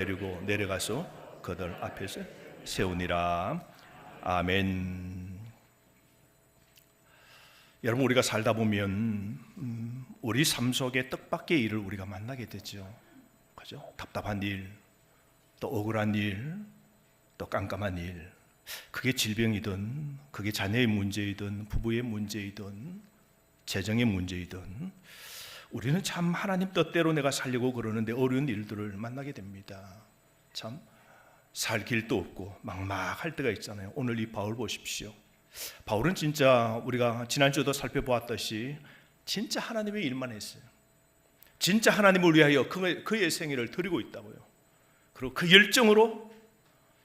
데리고 내려가서 그들 앞에서 세우니라. 아멘. 여러분, 우리가 살다 보면 우리 삶 속에 뜻밖의 일을 우리가 만나게 되죠. 그죠? 답답한 일, 또 억울한 일, 또 깜깜한 일. 그게 질병이든, 그게 자녀의 문제이든, 부부의 문제이든, 재정의 문제이든, 우리는 참 하나님 뜻대로 내가 살려고 그러는데 어려운 일들을 만나게 됩니다. 참 살 길도 없고 막막할 때가 있잖아요. 오늘 이 바울 보십시오. 바울은 진짜 우리가 지난주에도 살펴보았듯이 진짜 하나님의 일만 했어요. 진짜 하나님을 위하여 그의 생애를 드리고 있다고요. 그리고 그 열정으로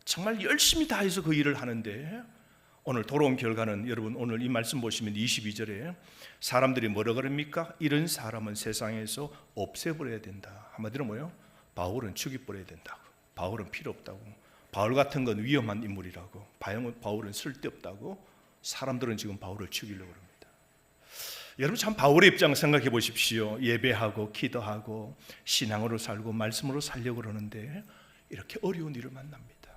정말 열심히 다해서 그 일을 하는데, 오늘 돌아온 결과는 여러분 오늘 이 말씀 보시면 22절에 사람들이 뭐라 그럽니까? 이런 사람은 세상에서 없애버려야 된다. 한마디로 뭐예요? 바울은 죽여버려야 된다고. 바울은 필요 없다고. 바울 같은 건 위험한 인물이라고. 바울은 쓸데없다고. 사람들은 지금 바울을 죽이려고 합니다. 여러분, 참 바울의 입장 생각해 보십시오. 예배하고 기도하고 신앙으로 살고 말씀으로 살려고 그러는데 이렇게 어려운 일을 만납니다.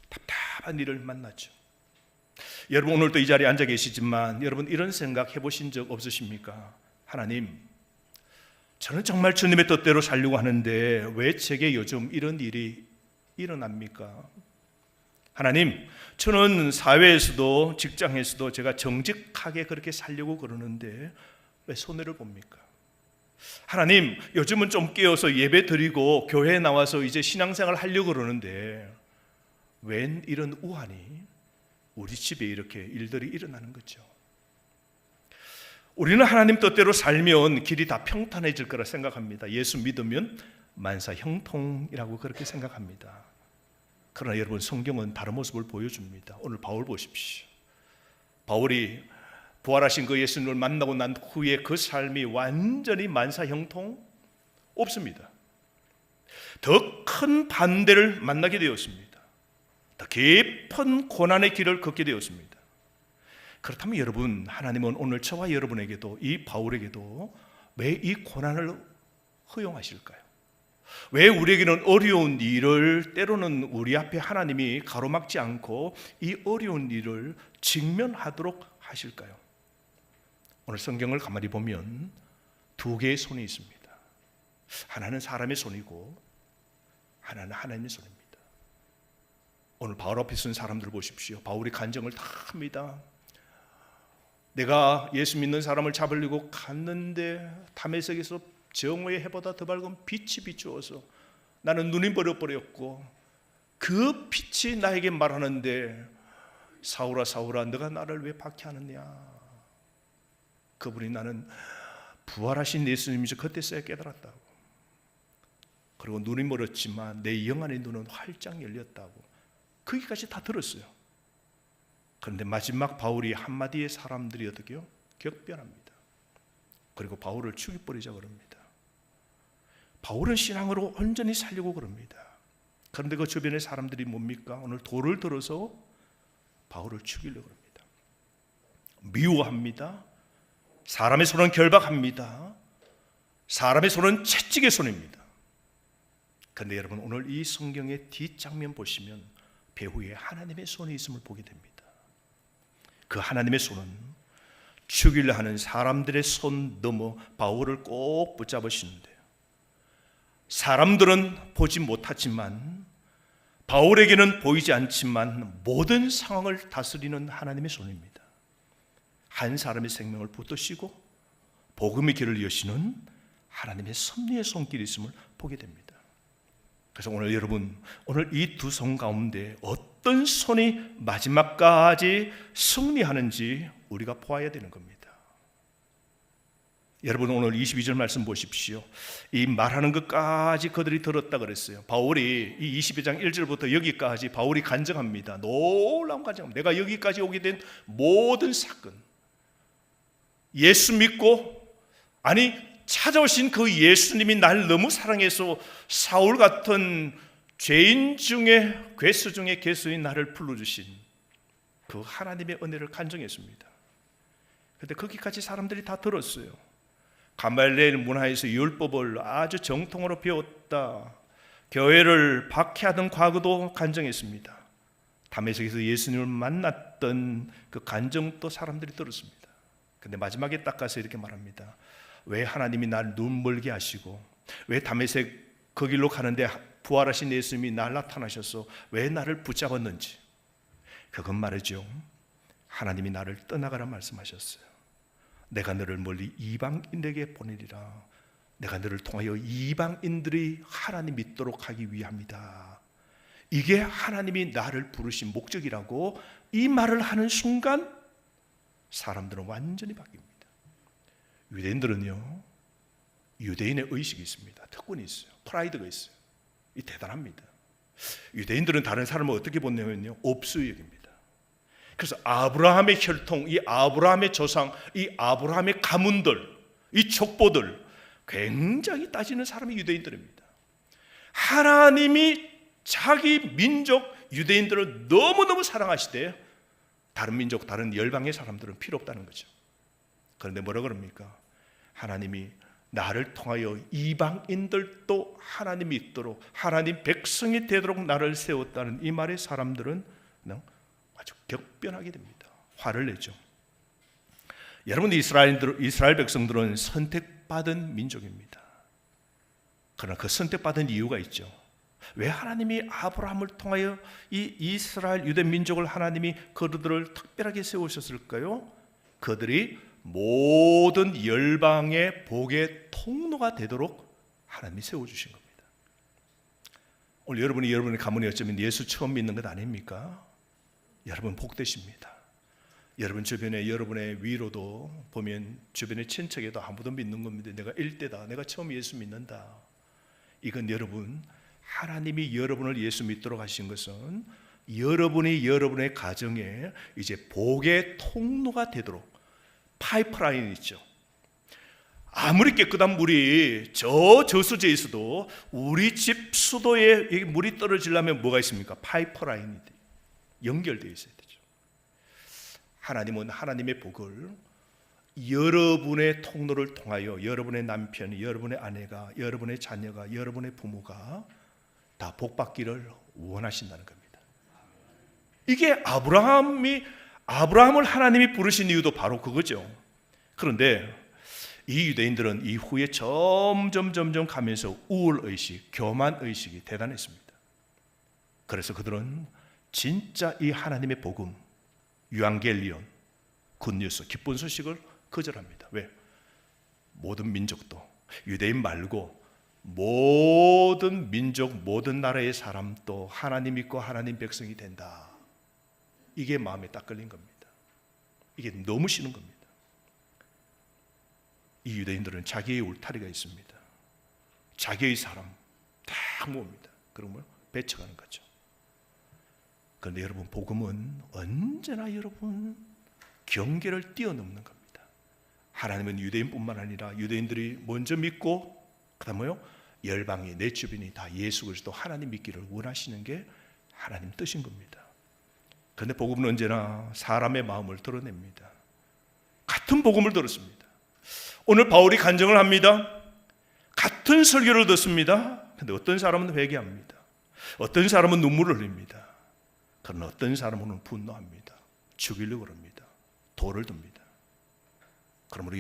답답한 일을 만나죠. 여러분, 오늘도 이 자리에 앉아 계시지만 여러분 이런 생각 해보신 적 없으십니까? 하나님, 저는 정말 주님의 뜻대로 살려고 하는데 왜 제게 요즘 이런 일이 일어납니까? 하나님, 저는 사회에서도 직장에서도 제가 정직하게 그렇게 살려고 그러는데 왜 손해를 봅니까? 하나님, 요즘은 좀 깨어서 예배 드리고 교회에 나와서 이제 신앙생활 하려고 그러는데 웬 이런 우환이 우리 집에 이렇게 일들이 일어나는 거죠. 우리는 하나님 뜻대로 살면 길이 다 평탄해질 거라 생각합니다. 예수 믿으면 만사 형통이라고 그렇게 생각합니다. 그러나 여러분, 성경은 다른 모습을 보여줍니다. 오늘 바울 보십시오. 바울이 부활하신 그 예수님을 만나고 난 후에 그 삶이 완전히 만사 형통 없습니다. 더 큰 반대를 만나게 되었습니다. 더 깊은 고난의 길을 걷게 되었습니다. 그렇다면 여러분, 하나님은 오늘 저와 여러분에게도, 이 바울에게도 왜 이 고난을 허용하실까요? 왜 우리에게는 어려운 일을 때로는 우리 앞에 하나님이 가로막지 않고 이 어려운 일을 직면하도록 하실까요? 오늘 성경을 가만히 보면 두 개의 손이 있습니다. 하나는 사람의 손이고 하나는 하나님의 손입니다. 오늘 바울 앞에 쓴 사람들 보십시오. 바울이 간증을 다 합니다. 내가 예수 믿는 사람을 잡으려고 갔는데 다메섹에서 정오의 해보다 더 밝은 빛이 비추어서 나는 눈이 버려버렸고 그 빛이 나에게 말하는데 사울아 사울아 너가 나를 왜 박해하느냐. 그분이 나는 부활하신 예수님이죠. 그때서야 깨달았다고. 그리고 눈이 멀었지만 내 영안의 눈은 활짝 열렸다고. 거기까지 다 들었어요. 그런데 마지막 바울이 한마디의 사람들이 어떻게요? 격변합니다. 그리고 바울을 죽여버리자 그럽니다. 바울은 신앙으로 온전히 살려고 그럽니다. 그런데 그 주변의 사람들이 뭡니까? 오늘 돌을 들어서 바울을 죽이려고 합니다. 미워합니다. 사람의 손은 결박합니다. 사람의 손은 채찍의 손입니다. 그런데 여러분, 오늘 이 성경의 뒷장면 보시면 배후에 하나님의 손이 있음을 보게 됩니다. 그 하나님의 손은 죽이려 하는 사람들의 손 넘어 바울을 꼭 붙잡으시는데요. 사람들은 보지 못하지만 바울에게는 보이지 않지만 모든 상황을 다스리는 하나님의 손입니다. 한 사람의 생명을 붙드시고 복음의 길을 여시는 하나님의 섭리의 손길이 있음을 보게 됩니다. 그래서 오늘 여러분, 오늘 이 두 손 가운데 어떤 손이 마지막까지 승리하는지 우리가 보아야 되는 겁니다. 여러분, 오늘 22절 말씀 보십시오. 이 말하는 것까지 그들이 들었다 그랬어요. 바울이 이 22장 1절부터 여기까지 바울이 간증합니다. 놀라운 간증. 내가 여기까지 오게 된 모든 사건, 예수 믿고 찾아오신 그 예수님이 날 너무 사랑해서 사울 같은 죄인 중에 괴수 중에 괴수인 나를 불러주신 그 하나님의 은혜를 간증했습니다. 그런데 거기까지 사람들이 다 들었어요. 가말리엘 문화에서 율법을 아주 정통으로 배웠다. 교회를 박해하던 과거도 간증했습니다. 다메섹에서 예수님을 만났던 그 간증도 사람들이 들었습니다. 근데 마지막에 딱 가서 이렇게 말합니다. 왜 하나님이 나를 눈멀게 하시고, 왜 다메섹 그 길로 가는데 부활하신 예수님이 날 나타나셔서 왜 나를 붙잡았는지. 그건 말이죠, 하나님이 나를 떠나가라 말씀하셨어요. 내가 너를 멀리 이방인에게 보내리라. 내가 너를 통하여 이방인들이 하나님 믿도록 하기 위함이다. 이게 하나님이 나를 부르신 목적이라고 이 말을 하는 순간 사람들은 완전히 바뀝니다. 유대인들은요, 유대인의 의식이 있습니다. 특권이 있어요. 프라이드가 있어요. 이 대단합니다. 유대인들은 다른 사람을 어떻게 보냐면요, 업수 여깁니다. 그래서 아브라함의 혈통, 이 아브라함의 조상, 이 아브라함의 가문들, 이 족보들 굉장히 따지는 사람이 유대인들입니다. 하나님이 자기 민족 유대인들을 너무너무 사랑하시되 다른 민족, 다른 열방의 사람들은 필요 없다는 거죠. 그런데 뭐라 그럽니까? 하나님이 나를 통하여 이방인들도 하나님 믿도록, 하나님 백성이 되도록 나를 세웠다는 이 말에 사람들은 아주 격변하게 됩니다. 화를 내죠. 여러분, 이스라엘 백성들은 선택받은 민족입니다. 그러나 그 선택받은 이유가 있죠. 왜 하나님이 아브라함을 통하여 이 이스라엘 유대 민족을 하나님이 그들을 특별하게 세우셨을까요? 그들이 모든 열방의 복의 통로가 되도록 하나님이 세워주신 겁니다. 오늘 여러분의 가문이 어쩌면 예수 처음 믿는 것 아닙니까? 여러분 복되십니다. 여러분 주변에 여러분의 위로도 보면 주변의 친척에도 아무도 믿는 겁니다. 내가 일대다, 내가 처음 예수 믿는다. 이건 여러분, 하나님이 여러분을 예수 믿도록 하신 것은 여러분이 여러분의 가정에 이제 복의 통로가 되도록, 파이프라인이 있죠. 아무리 깨끗한 물이 저 저수지에 있어도 우리 집 수도에 물이 떨어지려면 뭐가 있습니까? 파이프라인이 연결되어 있어야 되죠. 하나님은 하나님의 복을 여러분의 통로를 통하여 여러분의 남편이, 여러분의 아내가, 여러분의 자녀가, 여러분의 부모가 다 복받기를 원하신다는 겁니다. 이게 아브라함을 하나님이 부르신 이유도 바로 그거죠. 그런데 이 유대인들은 이후에 점점 가면서 우월의식, 교만의식이 대단했습니다. 그래서 그들은 진짜 이 하나님의 복음, 유앙겔리온, 굿뉴스, 기쁜 소식을 거절합니다. 왜? 모든 민족도, 유대인 말고 모든 민족, 모든 나라의 사람도 하나님 믿고 하나님 백성이 된다. 이게 마음에 딱 걸린 겁니다. 이게 너무 싫은 겁니다. 이 유대인들은 자기의 울타리가 있습니다. 자기의 사람 딱 모읍니다. 그러면 배척하는 거죠. 그런데 여러분, 복음은 언제나 여러분 경계를 뛰어넘는 겁니다. 하나님은 유대인뿐만 아니라 유대인들이 먼저 믿고 그다음에요, 열방이, 내 주변이 다 예수 그리스도 하나님 믿기를 원하시는 게 하나님 뜻인 겁니다. 그런데 복음은 언제나 사람의 마음을 드러냅니다. 같은 복음을 들었습니다. 오늘 바울이 간증을 합니다. 같은 설교를 듣습니다. 그런데 어떤 사람은 회개합니다. 어떤 사람은 눈물을 흘립니다. 그러나 어떤 사람은 분노합니다. 죽이려고 합니다. 돌을 듭니다. 그러므로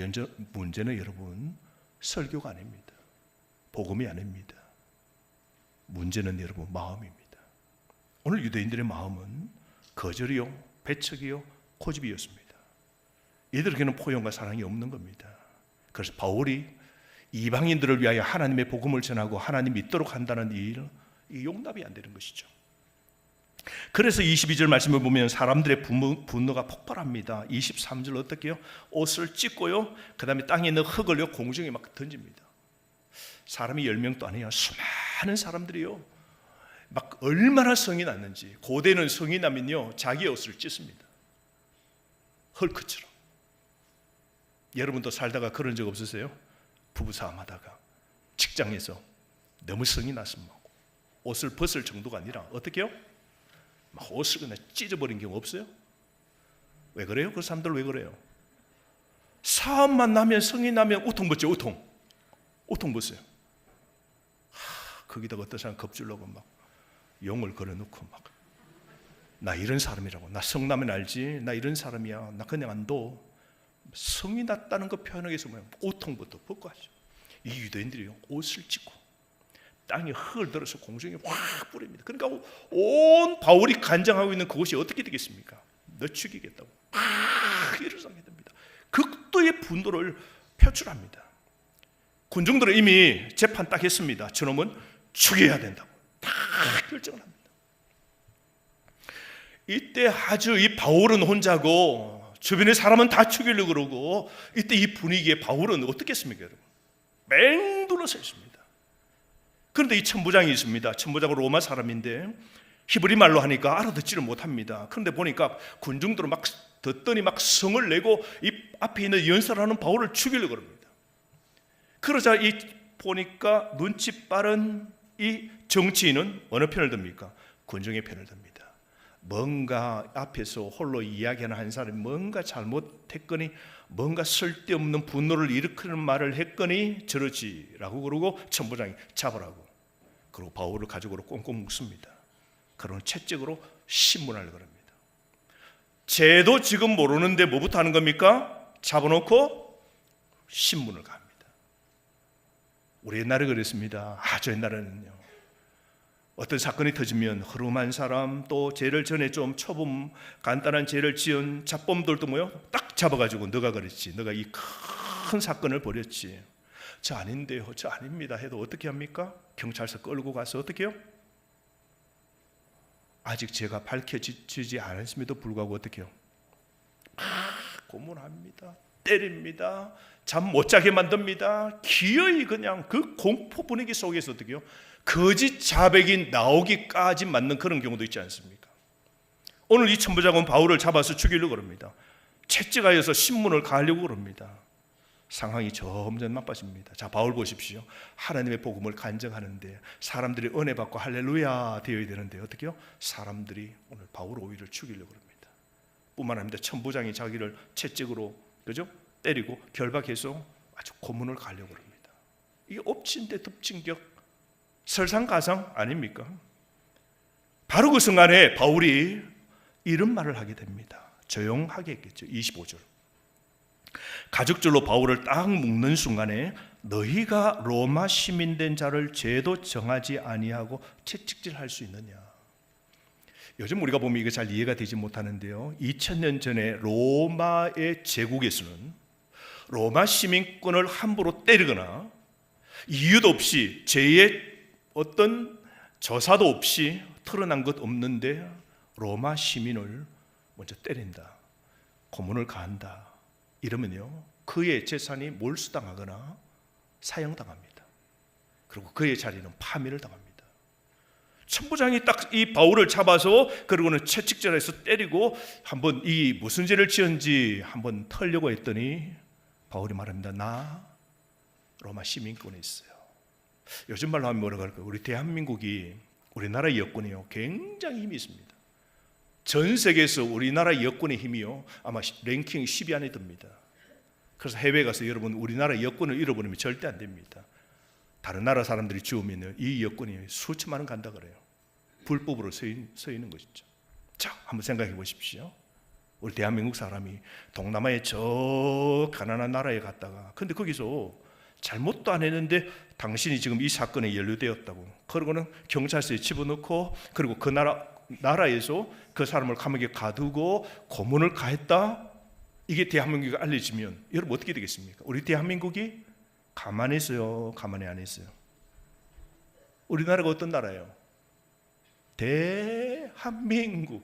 문제는 여러분 설교가 아닙니다. 복음이 아닙니다. 문제는 여러분 마음입니다. 오늘 유대인들의 마음은 거절이요, 배척이요, 고집이었습니다. 이들에게는 포용과 사랑이 없는 겁니다. 그래서 바울이 이방인들을 위하여 하나님의 복음을 전하고 하나님 믿도록 한다는 이 용납이 안 되는 것이죠. 그래서 22절 말씀을 보면 사람들의 분노가 폭발합니다. 23절 어떻게 해요? 옷을 찢고요, 그 다음에 땅에 있는 흙을 공중에 막 던집니다. 사람이 10명도 아니에요. 수많은 사람들이요, 막 얼마나 성이 났는지. 고대는 성이 나면요 자기 옷을 찢습니다. 헐크처럼. 여러분도 살다가 그런 적 없으세요? 부부싸움하다가 직장에서 너무 성이 났으면 옷을 벗을 정도가 아니라 어떻게 해요? 막 옷을 그냥 찢어버린 경우 없어요? 왜 그래요? 그 사람들 왜 그래요? 사업만 나면, 성이 나면 우통 벗죠. 우통 벗어요. 거기다가 어떤 사람 겁주려고 막 용을 걸어놓고 막 나 이런 사람이라고, 나 성남은 알지, 나 이런 사람이야, 나 그냥 안 둬. 성이 났다는 거 표현하기 위해서 옷통부터 벗고 하죠. 이 유대인들이 옷을 찢고 땅에 흙을 들어서 공중에 확 뿌립니다. 그러니까 온 바울이 간장하고 있는 그곳이 어떻게 되겠습니까? 너 죽이겠다고 막 일어서게 됩니다. 극도의 분노를 표출합니다. 군중들은 이미 재판 딱 했습니다. 저놈은 죽여야 된다고 다 결정을 합니다. 이때 아주 이 바울은 혼자고 주변의 사람은 다 죽이려고 그러고, 이때 이 분위기에 바울은 어떻겠습니까, 여러분? 맹둘러서 있습니다. 그런데 이 천부장이 있습니다. 천부장은 로마 사람인데 히브리 말로 하니까 알아듣지를 못합니다. 그런데 보니까 군중들은 막 듣더니 막 성을 내고 이 앞에 있는 연설하는 바울을 죽이려고 합니다. 그러자 이 보니까 눈치 빠른 이 정치인은 어느 편을 듭니까? 군중의 편을 듭니다. 뭔가 앞에서 홀로 이야기하는 한 사람이 뭔가 잘못했거니, 뭔가 쓸데없는 분노를 일으키는 말을 했거니 저러지라고 그러고 천부장이 잡으라고, 그리고 바울을 가죽으로 꽁꽁 묶습니다. 그러는 채찍으로 신문하려고 합니다. 쟤도 지금 모르는데 뭐부터 하는 겁니까? 잡아놓고 신문을 갑니다. 우리 옛날에 그랬습니다. 아주 옛날에는요, 어떤 사건이 터지면 허름한 사람, 또 죄를 전에 좀 초범 간단한 죄를 지은 잡범들도 뭐요? 딱 잡아가지고 너가 그랬지, 너가 이 큰 사건을 벌였지, 저 아닌데요, 저 아닙니다 해도 어떻게 합니까? 경찰서 끌고 가서 어떻게 해요? 아직 죄가 밝혀지지 않았음에도 불구하고 어떻게 해요? 고문합니다, 때립니다, 잠 못 자게 만듭니다. 기어이 그냥 그 공포 분위기 속에서 어떻게 해요? 거짓 자백이 나오기까지 맞는 그런 경우도 있지 않습니까? 오늘 이 천부장은 바울을 잡아서 죽이려고 합니다. 채찍하여서 신문을 가하려고 합니다. 상황이 점점 나빠집니다. 자, 바울 보십시오. 하나님의 복음을 간증하는데 사람들이 은혜 받고 할렐루야 되어야 되는데 어떻게 해요? 사람들이 오늘 바울 오히려 죽이려고 합니다. 뿐만 아니라 천부장이 자기를 채찍으로, 그죠? 때리고 결박해서 아주 고문을 가려고 합니다. 이게 엎친 데 덮친 격, 설상가상 아닙니까? 바로 그 순간에 바울이 이런 말을 하게 됩니다. 조용하게 했겠죠. 25절. 가죽줄로 바울을 딱 묶는 순간에 너희가 로마 시민된 자를 죄도 정하지 아니하고 채찍질할 수 있느냐. 요즘 우리가 보면 이거 잘 이해가 되지 못하는데요, 2000년 전에 로마의 제국에서는 로마 시민권을 함부로 때리거나 이유도 없이 죄의 어떤 저사도 없이 털어난 것 없는데 로마 시민을 먼저 때린다, 고문을 가한다, 이러면요 그의 재산이 몰수당하거나 사형당합니다. 그리고 그의 자리는 파멸을 당합니다. 천부장이 딱 이 바울을 잡아서 그러고는 채찍질해서 때리고 한번 이 무슨 죄를 지은지 한번 털려고 했더니 바울이 말합니다. 나 로마 시민권에 있어요. 요즘 말로 하면 뭐라고 할까요? 우리 대한민국이, 우리나라 여권이요 굉장히 힘이 있습니다. 전 세계에서 우리나라 여권의 힘이요 아마 랭킹 10위 안에 듭니다. 그래서 해외에 가서 여러분 우리나라 여권을 잃어버리면 절대 안 됩니다. 다른 나라 사람들이 주우면 이 여권이 수천만 원 간다 그래요. 불법으로 서 있는 것이죠. 자, 한번 생각해 보십시오. 우리 대한민국 사람이 동남아의 저 가난한 나라에 갔다가, 근데 거기서 잘못도 안 했는데 당신이 지금 이 사건에 연루되었다고, 그러고는 경찰서에 집어넣고, 그리고 그 나라에서 그 사람을 감옥에 가두고 고문을 가했다. 이게 대한민국에 알려지면 여러분 어떻게 되겠습니까? 우리 대한민국이 가만히 있어요, 가만히 안 있어요? 우리나라가 어떤 나라예요? 대한민국.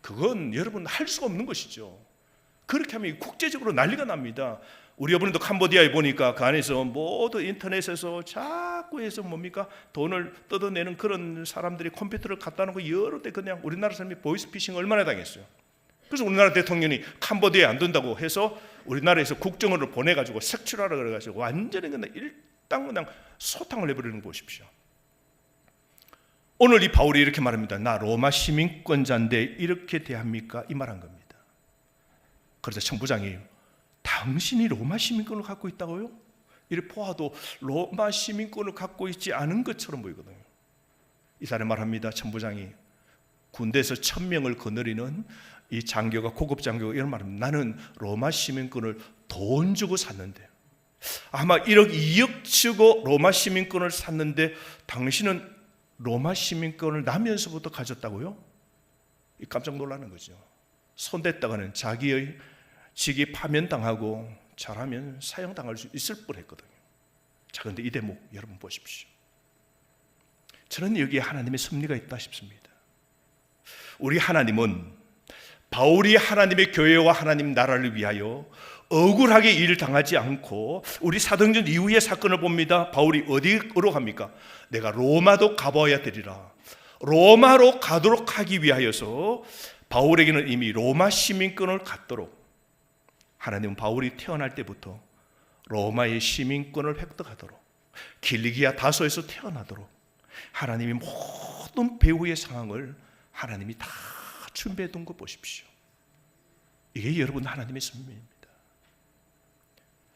그건 여러분 할 수가 없는 것이죠. 그렇게 하면 국제적으로 난리가 납니다. 우리 이번에도 캄보디아에 보니까 그 안에서 모두 인터넷에서 자꾸 해서 뭡니까? 돈을 뜯어내는 그런 사람들이 컴퓨터를 갖다 놓고 여러 대 그냥 우리나라 사람이 보이스피싱 얼마나 당했어요. 그래서 우리나라 대통령이 캄보디아에 안 된다고 해서 우리나라에서 국정원을 보내가지고 색출하라 그래가지고 완전히 그냥 일단 그냥 소탕을 해버리는 거 보십시오. 오늘 이 바울이 이렇게 말합니다. 나 로마 시민권자인데 이렇게 대합니까? 이 말한 겁니다. 그래서 청부장이 당신이 로마 시민권을 갖고 있다고요? 이렇게 보아도 로마 시민권을 갖고 있지 않은 것처럼 보이거든요. 이 사람이 말합니다. 천부장이 군대에서 1000명을 거느리는 이 장교가, 고급 장교가 이런 말합니다. 나는 로마 시민권을 돈 주고 샀는데, 아마 1억 2억 주고 로마 시민권을 샀는데 당신은 로마 시민권을 나면서부터 가졌다고요? 깜짝 놀라는 거죠. 손댔다가는 자기의 직이 파면당하고 잘하면 사형당할 수 있을 뻔했거든요. 자, 그런데 이 대목 여러분 보십시오. 저는 여기에 하나님의 섭리가 있다 싶습니다. 우리 하나님은 바울이 하나님의 교회와 하나님 나라를 위하여 억울하게 일을 당하지 않고, 우리 사도행전 이후의 사건을 봅니다. 바울이 어디로 갑니까? 내가 로마도 가봐야 되리라. 로마로 가도록 하기 위하여서 바울에게는 이미 로마 시민권을 갖도록, 하나님은 바울이 태어날 때부터 로마의 시민권을 획득하도록, 길리기아 다소에서 태어나도록 하나님이 모든 배후의 상황을 하나님이 다 준비해 둔 거 보십시오. 이게 여러분 하나님의 섭리입니다.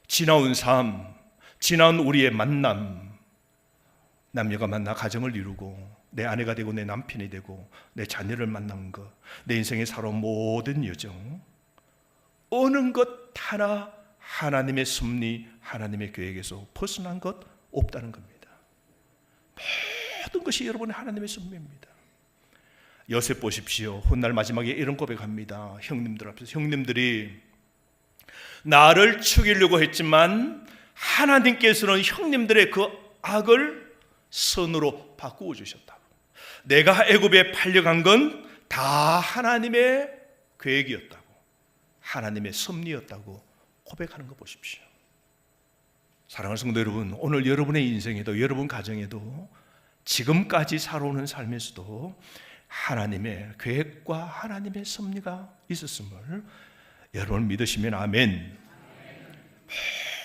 지나온 삶, 지나온 우리의 만남, 남녀가 만나 가정을 이루고 내 아내가 되고 내 남편이 되고 내 자녀를 만난 것, 내 인생에 살아온 모든 여정, 어느 것 하나 하나님의 섭리, 하나님의 계획에서 벗어난 것 없다는 겁니다. 모든 것이 여러분의 하나님의 섭리입니다. 요셉 보십시오. 훗날 마지막에 이런 고백합니다. 형님들 앞에서, 형님들이 나를 죽이려고 했지만 하나님께서는 형님들의 그 악을 선으로 바꾸어 주셨다. 내가 애굽에 팔려간 건 다 하나님의 계획이었다고, 하나님의 섭리였다고 고백하는 거 보십시오. 사랑하는 성도 여러분, 오늘 여러분의 인생에도, 여러분 가정에도, 지금까지 살아오는 삶에서도 하나님의 계획과 하나님의 섭리가 있었음을 여러분 믿으시면 아멘.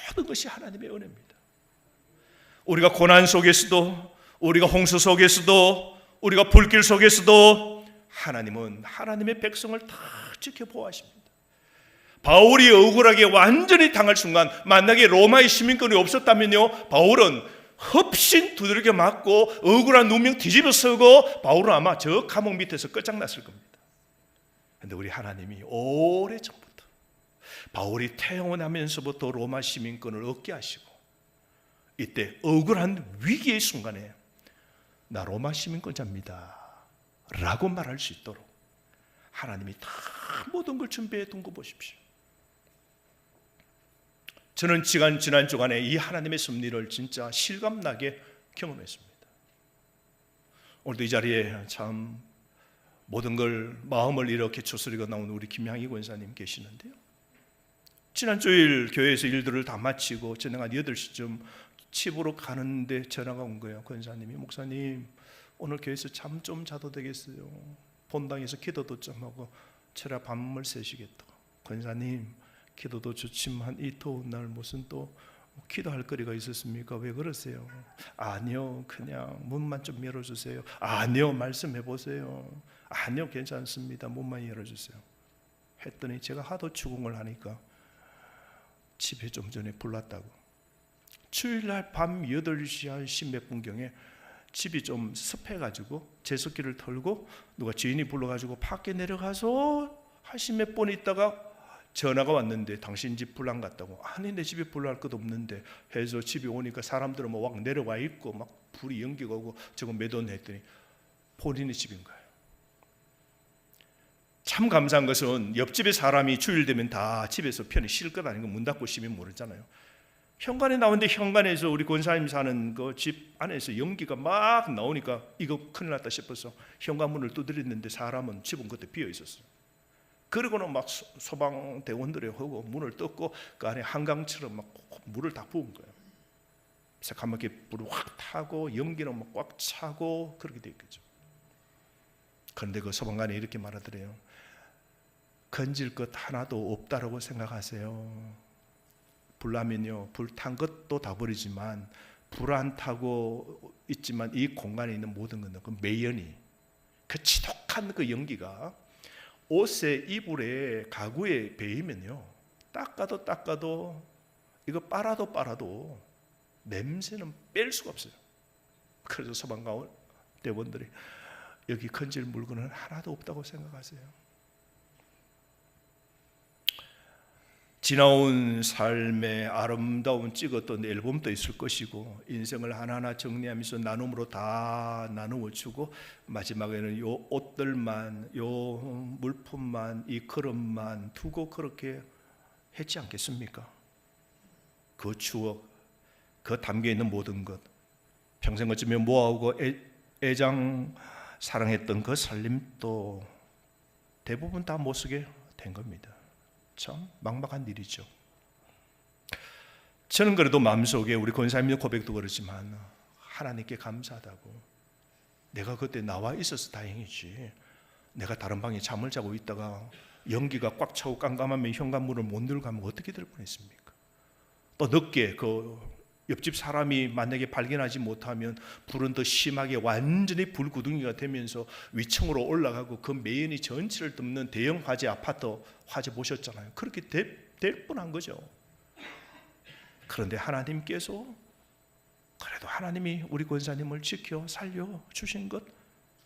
모든 것이 하나님의 은혜입니다. 우리가 고난 속에서도, 우리가 홍수 속에서도, 우리가 불길 속에서도 하나님은 하나님의 백성을 다 지켜보아하십니다. 바울이 억울하게 완전히 당할 순간, 만약에 로마의 시민권이 없었다면요, 바울은 흡신 두드려 맞고 억울한 누명 뒤집어 쓰고 바울은 아마 저 감옥 밑에서 끝장났을 겁니다. 그런데 우리 하나님이 오래전부터 바울이 태어나면서부터 로마 시민권을 얻게 하시고, 이때 억울한 위기의 순간에 나 로마 시민권자입니다 라고 말할 수 있도록 하나님이 다 모든 걸 준비해 둔 거 보십시오. 저는 지난 주간에 이 하나님의 섭리를 진짜 실감나게 경험했습니다. 오늘도 이 자리에 참 모든 걸, 마음을 이렇게 추스리고 나온 우리 김향희 권사님 계시는데요, 지난 주일 교회에서 일들을 다 마치고 저녁 한 8시쯤 집으로 가는데 전화가 온 거예요. 권사님이, 목사님 오늘 교회에서 잠 좀 자도 되겠어요? 본당에서 기도도 좀 하고 철야 밤을 새시겠다. 권사님, 기도도 좋지만 이 더운 날 무슨 또 기도할 거리가 있었습니까? 왜 그러세요? 아니요, 그냥 문만 좀 열어주세요. 아니요, 말씀해 보세요. 아니요, 괜찮습니다. 문만 열어주세요. 했더니 제가 하도 추궁을 하니까 집에 좀 전에 불났다고. 주일날 밤 8시 한 10몇 분경에 집이 좀 습해가지고 제습기를 털고 누가 지인이 불러가지고 밖에 내려가서 한 10몇 분 있다가 전화가 왔는데 당신 집 불난 같다고. 아니, 내 집에 불날 것도 없는데 해서 집에 오니까 사람들은 막 내려와 있고 막 불이 연기가 오고 저거 몇 원 했더니 본인의 집인 거예요. 참 감사한 것은 옆집에 사람이 주일 되면 다 집에서 편히 쉴 것 아닌 거 문 닫고 쉬면 모르잖아요. 현관에 나오는데 현관에서 우리 권사님 사는 그 집 안에서 연기가 막 나오니까 이거 큰일 났다 싶어서 현관문을 두드렸는데 사람은 집은 그때 비어 있었어요. 그러고는 막 소방대원들이 하고 문을 떴고 그 안에 한강처럼 막 물을 다 부은 거예요. 새까맣게 불을 확 타고 연기는 막 꽉 차고 그렇게 돼 있겠죠. 그런데 그 소방관이 이렇게 말하더래요. 건질 것 하나도 없다라고 생각하세요. 불나면요, 불 탄 것도 다 버리지만 불 안 타고 있지만 이 공간에 있는 모든 것은 그 매연이, 그 지독한 그 연기가 옷에, 이불에, 가구에 배이면요, 닦아도 이거 빨아도 냄새는 뺄 수가 없어요. 그래서 소방대원들이 여기 건질 물건은 하나도 없다고 생각하세요. 지나온 삶의 아름다운 찍었던 앨범도 있을 것이고 인생을 하나하나 정리하면서 나눔으로 다 나누어 주고 마지막에는 요 옷들만, 요 물품만, 이 그릇만 두고 그렇게 했지 않겠습니까? 그 추억, 그 담겨있는 모든 것, 평생 어쩌면 모아오고 애장 사랑했던 그 살림도 대부분 다 못 쓰게 된 겁니다. 참 막막한 일이죠. 저는 그래도 마음속에 우리 권사님의 고백도 그렇지만 하나님께 감사하다고, 내가 그때 나와 있어서 다행이지, 내가 다른 방에 잠을 자고 있다가 연기가 꽉 차고 깜깜하면 현관문을 못 열고 가면 어떻게 될 뻔했습니까? 또 늦게 그 옆집 사람이 만약에 발견하지 못하면 불은 더 심하게 완전히 불구덩이가 되면서 위층으로 올라가고 그 매연이 전체를 덮는 대형 화재, 아파트 화재 보셨잖아요. 그렇게 될 뻔한 거죠. 그런데 하나님께서 그래도 하나님이 우리 권사님을 지켜 살려주신 것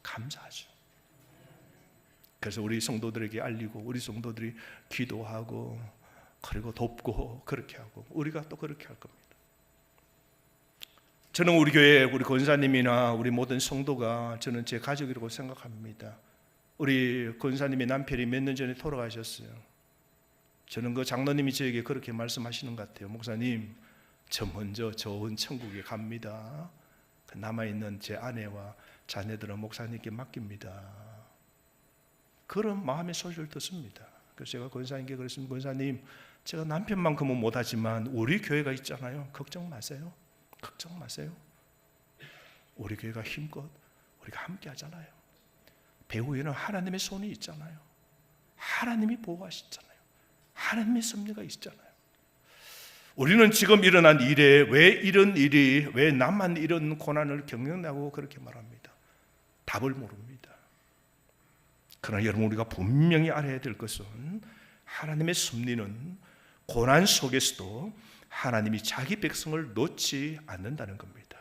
감사하죠. 그래서 우리 성도들에게 알리고 우리 성도들이 기도하고 그리고 돕고 그렇게 하고 우리가 또 그렇게 할 겁니다. 저는 우리 교회 우리 권사님이나 우리 모든 성도가 저는 제 가족이라고 생각합니다. 우리 권사님의 남편이 몇 년 전에 돌아가셨어요. 저는 그 장로님이 저에게 그렇게 말씀하시는 것 같아요. 목사님, 저 먼저 좋은 천국에 갑니다. 남아있는 제 아내와 자녀들은 목사님께 맡깁니다. 그런 마음의 소리를 듣습니다. 그래서 제가 권사님께 그랬습니다. 권사님, 제가 남편만큼은 못하지만 우리 교회가 있잖아요. 걱정 마세요. 걱정 마세요. 우리 교회가 힘껏 우리가 함께 하잖아요. 배후에는 하나님의 손이 있잖아요. 하나님이 보호하시잖아요. 하나님의 섭리가 있잖아요. 우리는 지금 일어난 일에 왜 이런 일이, 왜 나만 이런 고난을 겪는다고 그렇게 말합니다. 답을 모릅니다. 그러나 여러분, 우리가 분명히 알아야 될 것은 하나님의 섭리는 고난 속에서도 하나님이 자기 백성을 놓지 않는다는 겁니다.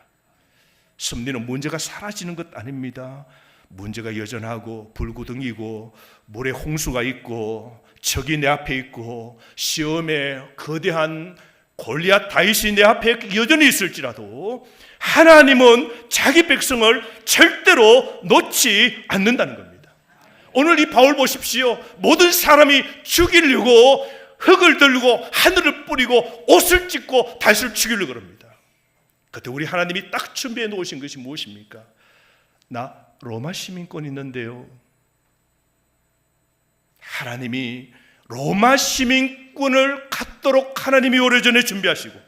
섭리는 문제가 사라지는 것 아닙니다. 문제가 여전하고 불구덩이고 물에 홍수가 있고 적이 내 앞에 있고 시험에 거대한 골리앗 다윗이 내 앞에 여전히 있을지라도 하나님은 자기 백성을 절대로 놓지 않는다는 겁니다. 오늘 이 바울 보십시오. 모든 사람이 죽이려고 흙을 들고 하늘을 뿌리고 옷을 찢고 다윗을 죽이려고 합니다. 그때 우리 하나님이 딱 준비해 놓으신 것이 무엇입니까? 나 로마 시민권 있는데요. 하나님이 로마 시민권을 갖도록 하나님이 오래전에 준비하시고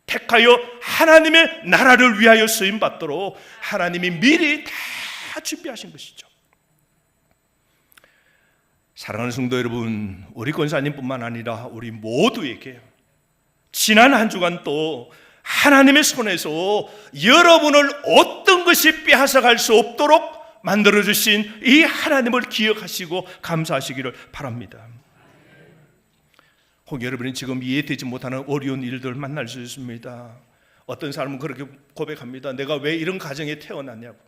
택하여 하나님의 나라를 위하여 쓰임받도록 하나님이 미리 다 준비하신 것이죠. 사랑하는 성도 여러분, 우리 권사님뿐만 아니라 우리 모두에게 지난 한 주간 또 하나님의 손에서 여러분을 어떤 것이 빼앗아갈 수 없도록 만들어주신 이 하나님을 기억하시고 감사하시기를 바랍니다. 혹 여러분이 지금 이해되지 못하는 어려운 일들 만날 수 있습니다. 어떤 사람은 그렇게 고백합니다. 내가 왜 이런 가정에 태어났냐고.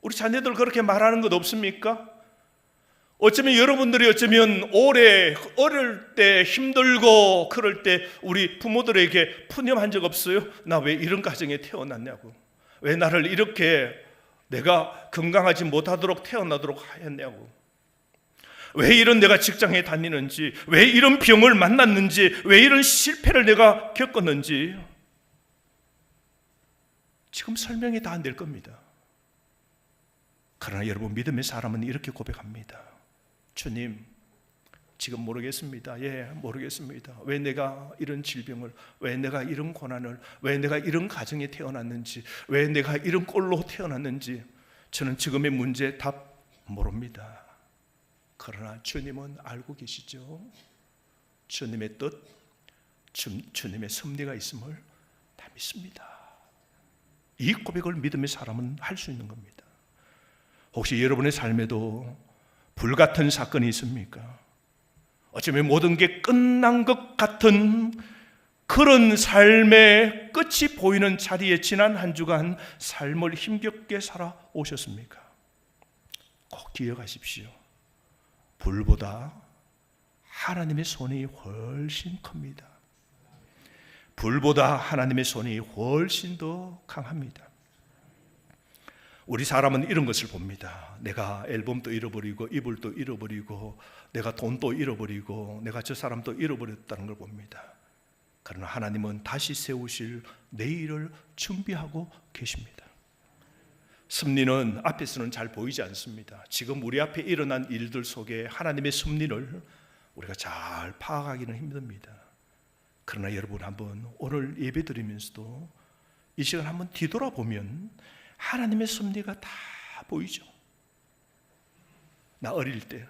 우리 자녀들 그렇게 말하는 것 없습니까? 어쩌면 여러분들이 오래 어릴 때 힘들고 그럴 때 우리 부모들에게 푸념한 적 없어요? 나 왜 이런 가정에 태어났냐고. 왜 나를 이렇게 내가 건강하지 못하도록 태어나도록 하였냐고. 왜 이런 내가 직장에 다니는지, 왜 이런 병을 만났는지, 왜 이런 실패를 내가 겪었는지 지금 설명이 다 안 될 겁니다. 그러나 여러분, 믿음의 사람은 이렇게 고백합니다. 주님, 지금 모르겠습니다. 모르겠습니다. 왜 내가 이런 질병을, 왜 내가 이런 고난을, 왜 내가 이런 가정에 태어났는지, 왜 내가 이런 꼴로 태어났는지 저는 지금의 문제 답 모릅니다. 그러나 주님은 알고 계시죠. 주님의 뜻, 주님의 섭리가 있음을 다 믿습니다. 이 고백을 믿음의 사람은 할 수 있는 겁니다. 혹시 여러분의 삶에도 불같은 사건이 있습니까? 어쩌면 모든 게 끝난 것 같은 그런 삶의 끝이 보이는 자리에 지난 한 주간 삶을 힘겹게 살아오셨습니까? 꼭 기억하십시오. 불보다 하나님의 손이 훨씬 큽니다. 불보다 하나님의 손이 훨씬 더 강합니다. 우리 사람은 이런 것을 봅니다. 내가 앨범도 잃어버리고 이불도 잃어버리고 내가 돈도 잃어버리고 내가 저 사람도 잃어버렸다는 걸 봅니다. 그러나 하나님은 다시 세우실 내일을 준비하고 계십니다. 섭리는 앞에서는 잘 보이지 않습니다. 지금 우리 앞에 일어난 일들 속에 하나님의 섭리를 우리가 잘 파악하기는 힘듭니다. 그러나 여러분 한번 오늘 예배 드리면서도 이 시간 한번 뒤돌아보면 하나님의 섭리가 다 보이죠. 나 어릴 때,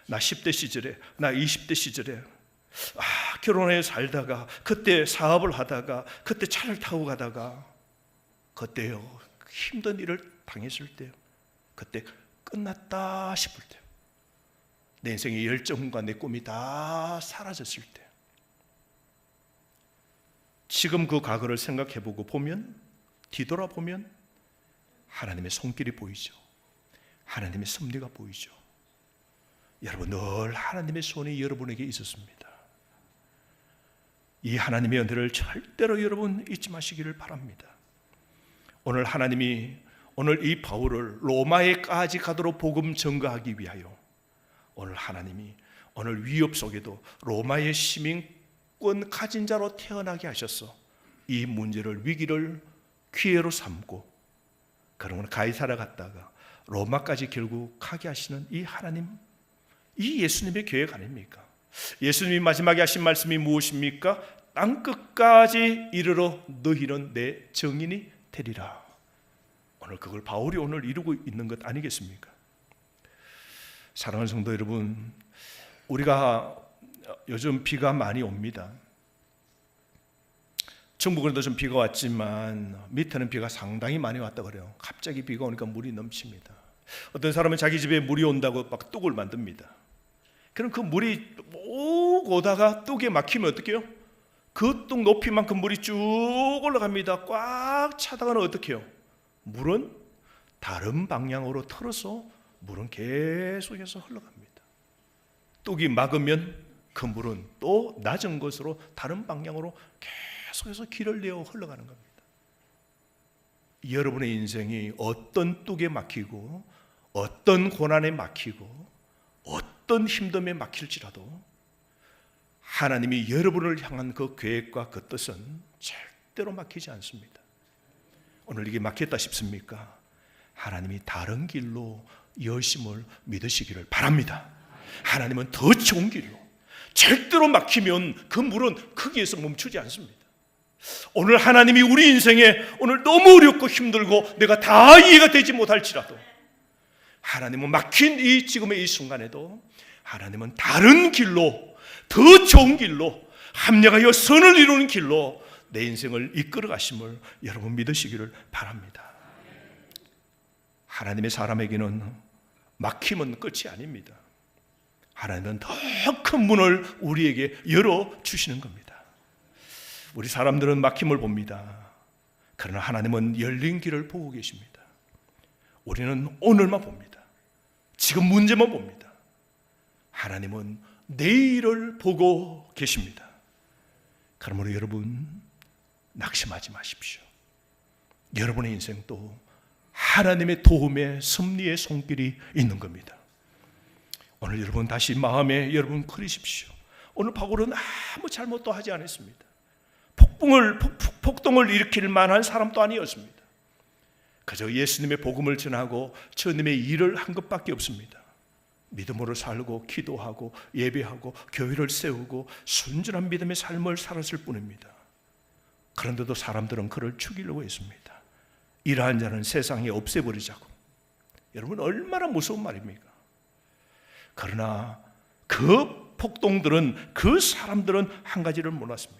나 10대 시절에, 나 20대 시절에 결혼해 살다가 그때 사업을 하다가 그때 차를 타고 가다가 그때요 힘든 일을 당했을 때요 그때 끝났다 싶을 때 내 인생의 열정과 내 꿈이 다 사라졌을 때 지금 그 과거를 생각해보고 보면 뒤돌아보면 하나님의 손길이 보이죠. 하나님의 섭리가 보이죠. 여러분 늘 하나님의 손이 여러분에게 있었습니다. 이 하나님의 은혜를 절대로 여러분 잊지 마시기를 바랍니다. 오늘 하나님이 오늘 이 바울을 로마에까지 가도록 복음 전가하기 위하여 오늘 하나님이 오늘 위협 속에도 로마의 시민권 가진 자로 태어나게 하셔서 이 문제를 위기를 기회로 삼고 그러면 가이사랴 갔다가 로마까지 결국 가게 하시는 이 하나님, 이 예수님의 계획 아닙니까? 예수님이 마지막에 하신 말씀이 무엇입니까? 땅끝까지 이르러 너희는 내 증인이 되리라. 오늘 그걸 바울이 오늘 이루고 있는 것 아니겠습니까? 사랑하는 성도 여러분, 우리가 요즘 비가 많이 옵니다. 중부에도 좀 비가 왔지만 밑에는 비가 상당히 많이 왔다 그래요. 갑자기 비가 오니까 물이 넘칩니다. 어떤 사람은 자기 집에 물이 온다고 막 뚝을 만듭니다. 그럼 그 물이 쭉 오다가 뚝에 막히면 어떻게 해요? 그 뚝 높이만큼 물이 쭉 올라갑니다. 꽉 차다가는 어떻게 해요? 물은 다른 방향으로 틀어서 물은 계속해서 흘러갑니다. 뚝이 막으면 그 물은 또 낮은 곳으로 다른 방향으로 계속해서 길을 내어 흘러가는 겁니다. 여러분의 인생이 어떤 뚝에 막히고 어떤 고난에 막히고 어떤 힘듦에 막힐지라도 하나님이 여러분을 향한 그 계획과 그 뜻은 절대로 막히지 않습니다. 오늘 이게 막혔다 싶습니까? 하나님이 다른 길로 여심을 믿으시기를 바랍니다. 하나님은 더 좋은 길로, 절대로 막히면 그 물은 거기에서 멈추지 않습니다. 오늘 하나님이 우리 인생에 오늘 너무 어렵고 힘들고 내가 다 이해가 되지 못할지라도 하나님은 막힌 이 지금의 이 순간에도 하나님은 다른 길로, 더 좋은 길로, 합력하여 선을 이루는 길로 내 인생을 이끌어 가심을 여러분 믿으시기를 바랍니다. 하나님의 사람에게는 막힘은 끝이 아닙니다. 하나님은 더 큰 문을 우리에게 열어주시는 겁니다. 우리 사람들은 막힘을 봅니다. 그러나 하나님은 열린 길을 보고 계십니다. 우리는 오늘만 봅니다. 지금 문제만 봅니다. 하나님은 내일을 보고 계십니다. 그러므로 여러분 낙심하지 마십시오. 여러분의 인생도 하나님의 도움의 섭리의 손길이 있는 겁니다. 오늘 여러분 다시 마음에 여러분 그리십시오. 오늘 바울은 아무 잘못도 하지 않았습니다. 폭동을 일으킬 만한 사람도 아니었습니다. 그저 예수님의 복음을 전하고 주님의 일을 한 것밖에 없습니다. 믿음으로 살고 기도하고 예배하고 교회를 세우고 순전한 믿음의 삶을 살았을 뿐입니다. 그런데도 사람들은 그를 죽이려고 했습니다. 이러한 자는 세상에 없애버리자고. 여러분 얼마나 무서운 말입니까? 그러나 그 폭동들은, 그 사람들은 한 가지를 몰랐습니다.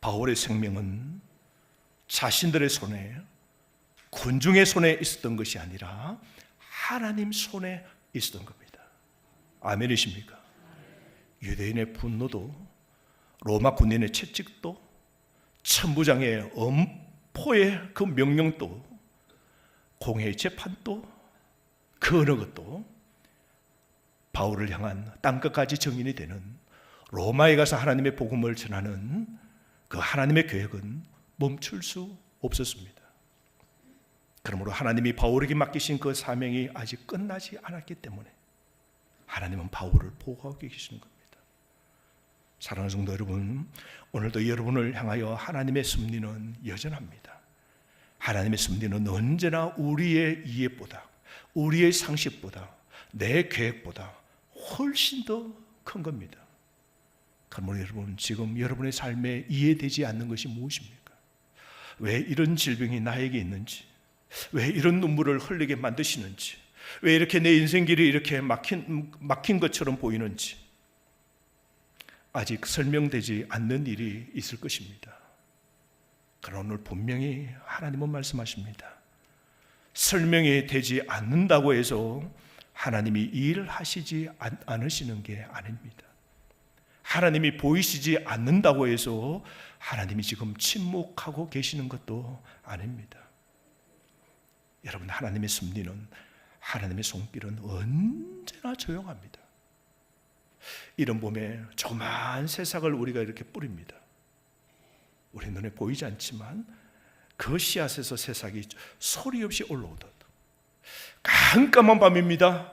바울의 생명은 자신들의 손에, 군중의 손에 있었던 것이 아니라 하나님 손에 있었던 겁니다. 아멘이십니까? 유대인의 분노도, 로마 군인의 채찍도, 천부장의 엄포의 그 명령도, 공회의 재판도, 그 어느 것도 바울을 향한 땅끝까지 정인이 되는, 로마에 가서 하나님의 복음을 전하는 그 하나님의 계획은 멈출 수 없었습니다. 그러므로 하나님이 바울에게 맡기신 그 사명이 아직 끝나지 않았기 때문에 하나님은 바울을 보호하고 계시는 겁니다. 사랑하는 성도 여러분, 오늘도 여러분을 향하여 하나님의 섭리는 여전합니다. 하나님의 섭리는 언제나 우리의 이해보다, 우리의 상식보다, 내 계획보다 훨씬 더 큰 겁니다. 그러므로 여러분, 지금 여러분의 삶에 이해되지 않는 것이 무엇입니까? 왜 이런 질병이 나에게 있는지, 왜 이런 눈물을 흘리게 만드시는지, 왜 이렇게 내 인생길이 이렇게 막힌 것처럼 보이는지 아직 설명되지 않는 일이 있을 것입니다. 그러나 오늘 분명히 하나님은 말씀하십니다. 설명이 되지 않는다고 해서 하나님이 일하시지 않으시는 게 아닙니다. 하나님이 보이시지 않는다고 해서 하나님이 지금 침묵하고 계시는 것도 아닙니다. 여러분, 하나님의 섭리는, 하나님의 손길은 언제나 조용합니다. 이런 봄에 조그마한 새싹을 우리가 이렇게 뿌립니다. 우리 눈에 보이지 않지만 그 씨앗에서 새싹이 소리 없이 올라오듯, 깜깜한 밤입니다.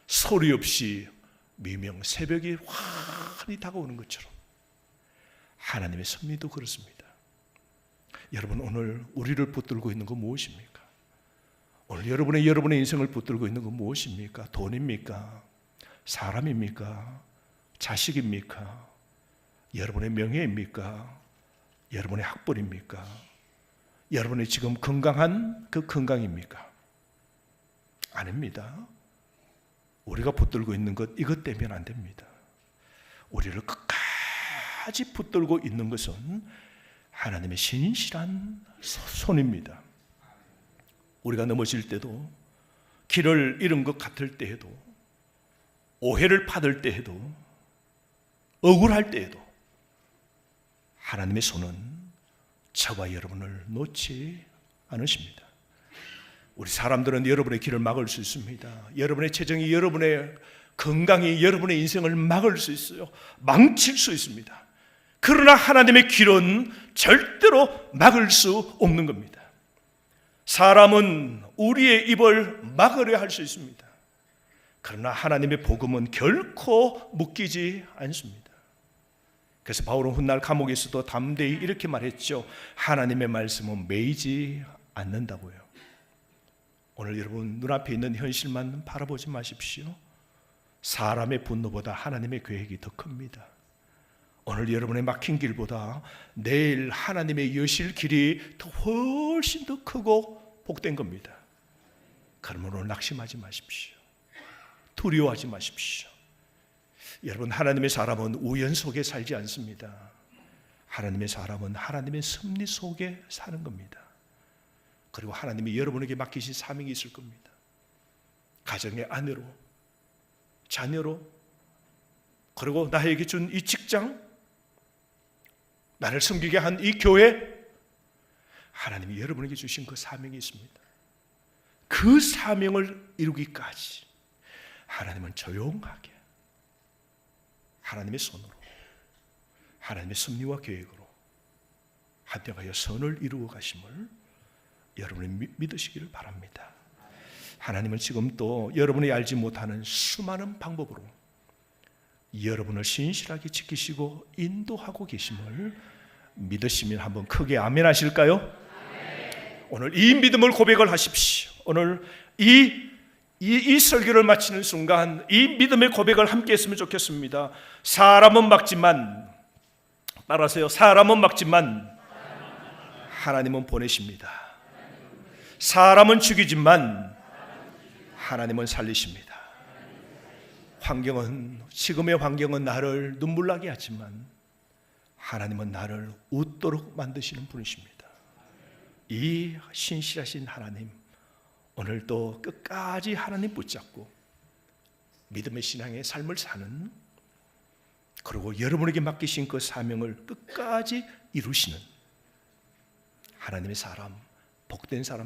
소리 없이 미명 새벽이 환히 다가오는 것처럼 하나님의 섭리도 그렇습니다. 여러분, 오늘 우리를 붙들고 있는 건 무엇입니까? 오늘 여러분의 인생을 붙들고 있는 건 무엇입니까? 돈입니까? 사람입니까? 자식입니까? 여러분의 명예입니까? 여러분의 학벌입니까? 여러분의 지금 건강한 그 건강입니까? 아닙니다. 우리가 붙들고 있는 것, 이것 때문에 안 됩니다. 우리를 끝까지 붙들고 있는 것은 하나님의 신실한 손입니다. 우리가 넘어질 때도, 길을 잃은 것 같을 때에도, 오해를 받을 때에도, 억울할 때에도 하나님의 손은 저와 여러분을 놓지 않으십니다. 우리 사람들은 여러분의 길을 막을 수 있습니다. 여러분의 재정이, 여러분의 건강이 여러분의 인생을 막을 수 있어요. 망칠 수 있습니다. 그러나 하나님의 길은 절대로 막을 수 없는 겁니다. 사람은 우리의 입을 막으려 할 수 있습니다. 그러나 하나님의 복음은 결코 묶이지 않습니다. 그래서 바울은 훗날 감옥에서도 담대히 이렇게 말했죠. 하나님의 말씀은 매이지 않는다고요. 오늘 여러분, 눈앞에 있는 현실만 바라보지 마십시오. 사람의 분노보다 하나님의 계획이 더 큽니다. 오늘 여러분의 막힌 길보다 내일 하나님의 여실 길이 더 훨씬 더 크고 복된 겁니다. 그러므로 낙심하지 마십시오. 두려워하지 마십시오. 여러분, 하나님의 사람은 우연 속에 살지 않습니다. 하나님의 사람은 하나님의 섭리 속에 사는 겁니다. 그리고 하나님이 여러분에게 맡기신 사명이 있을 겁니다. 가정의 아내로, 자녀로, 그리고 나에게 준 이 직장, 나를 섬기게 한 이 교회, 하나님이 여러분에게 주신 그 사명이 있습니다. 그 사명을 이루기까지 하나님은 조용하게 하나님의 손으로, 하나님의 섭리와 계획으로 한평하여 선을 이루어 가심을 여러분이 믿으시기를 바랍니다. 하나님은 지금 또 여러분이 알지 못하는 수많은 방법으로 여러분을 신실하게 지키시고 인도하고 계심을 믿으시면 한번 크게 아멘 하실까요? 아멘. 오늘 이 믿음을 고백을 하십시오. 오늘 이 설교를 마치는 순간 이 믿음의 고백을 함께 했으면 좋겠습니다. 사람은 막지만, 따라하세요. 사람은 막지만 하나님은 보내십니다. 사람은 죽이지만 하나님은 살리십니다. 지금의 환경은 나를 눈물나게 하지만 하나님은 나를 웃도록 만드시는 분이십니다. 이 신실하신 하나님, 오늘도 끝까지 하나님 붙잡고 믿음의 신앙의 삶을 사는 그리고 여러분에게 맡기신 그 사명을 끝까지 이루시는 하나님의 사람, 복된 사람